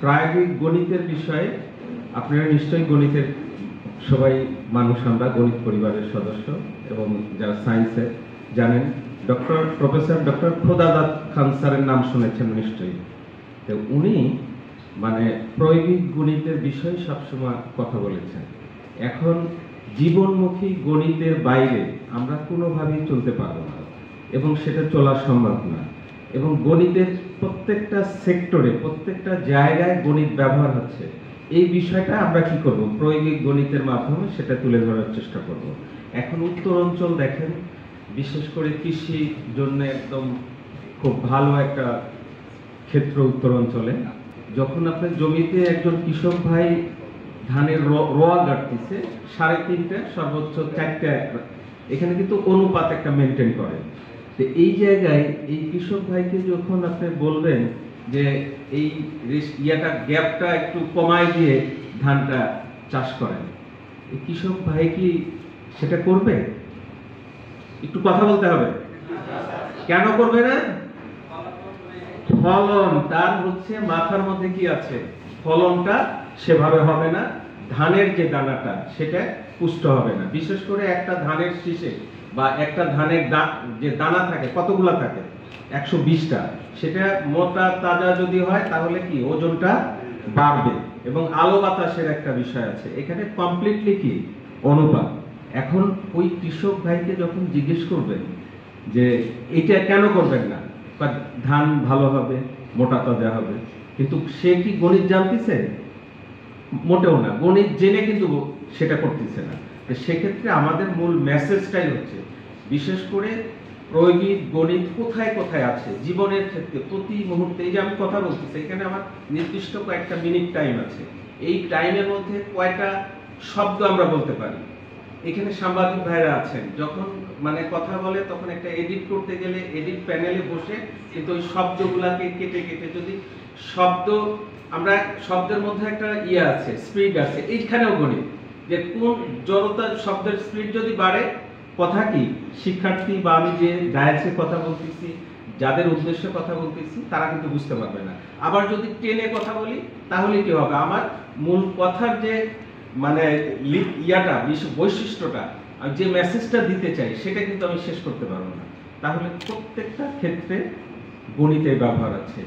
প্রায়োগিক গণিতের বিষয়ে আপনারা নিশ্চয়ই গণিতের সবাই মানুষ, আমরা গণিত পরিবারের সদস্য এবং যারা সায়েন্সে জানেন, প্রফেসর ডক্টর খোদাদাদ খান স্যারের নাম শুনেছেন নিশ্চয়ই। তো উনি মানে প্রায়োগিক গণিতের বিষয়ে সবসময় কথা বলেছেন। এখন জীবনমুখী গণিতের বাইরে আমরা কোনোভাবেই চলতে পারবো না এবং সেটা চলা সম্ভব না। এবং গণিতের প্রত্যেকটা সেক্টরে, প্রত্যেকটা জায়গায় গণিত ব্যবহার হচ্ছে। এই বিষয়টা আমরা কি করব, প্রায়োগিক গণিতের মাধ্যমে সেটা তুলে ধরার চেষ্টা করব। এখন উত্তর অঞ্চল দেখেন, বিশেষ করে কৃষির জন্য একদম খুব ভালো একটা ক্ষেত্র উত্তর অঞ্চলে। যখন আপনার জমিতে একজন কৃষক ভাই ধানের রোয়া গাড়তেছে, 3.5টা সর্বোচ্চ 4টা, এখানে কিন্তু অনুপাত একটা মেনটেন করে। তো এই জায়গায় এই কৃষক ভাইকে যখন আপনি বলবেন যে এই গ্যাপটা একটু কমায় দিয়ে ধানটা চাষ করেন, এই কৃষক ভাই কি সেটা করবে? একটু কথা বলতে হবে। কেন করবে না? ফলন তার হচ্ছে মাথার মধ্যে কি আছে, ফলনটা সেভাবে হবে না, ধানের যে দানাটা সেটা পুষ্ট হবে না। বিশেষ করে একটা ধানের শীষে বা একটা ধানের যে দানা থাকে, কতগুলা থাকে? 120টা। সেটা মোটা তাজা যদি হয় তাহলে কি ওজনটা বাড়বে। এবং আলো বাতাসের একটা বিষয় আছে এখানে, কমপ্লিটলি কি অনুপাত। এখন ওই কৃষক ভাইকে যখন জিজ্ঞেস করবেন যে এটা কেন করবেন না, ধান ভালো হবে, মোটা তাজা হবে, কিন্তু সে কি গণিত জানতেছে? মোটেও না। গণিত জেনে কিন্তু সেটা করতেছে না। তো সেক্ষেত্রে আমাদের মূল মেসেজটাই হচ্ছে, বিশেষ করে প্রায়োগিক গণিত কোথায় কোথায় আছে জীবনের ক্ষেত্রে, প্রতি মুহূর্তে। এই যে আমি কথা বলতেছি, এখানে আমার নির্দিষ্ট কয়েকটা মিনিট টাইম আছে, এই টাইমের মধ্যে কয়টা শব্দ আমরা বলতে পারি। এখানে সাংবাদিক ভাইরা আছেন, যখন মানে কথা বলে তখন একটা এডিট করতে গেলে এডিট প্যানেলে বসে কিন্তু ওই শব্দগুলাকে কেটে কেটে, যদি শব্দ আমরা শব্দের মধ্যে একটা আছে, স্পিড আছে, এইখানেও গণিত যে কোন জড়তা শব্দের স্পিড যদি বাড়ে, কথা কি শিক্ষার্থী বা আমি যে ডায়াসে কথা বলতেছি, যাদের উদ্দেশ্যে কথা বলতেছি, তারা কিন্তু বুঝতে পারবে না। আবার যদি টেনে কথা বলি তাহলে কি হবে, আমার মূল কথার যে মানে বৈশিষ্ট্যটা, যে মেসেজটা দিতে চাই সেটা কিন্তু আমি শেষ করতে পারবো না। তাহলে প্রত্যেকটা ক্ষেত্রে গণিতের ব্যবহার আছে।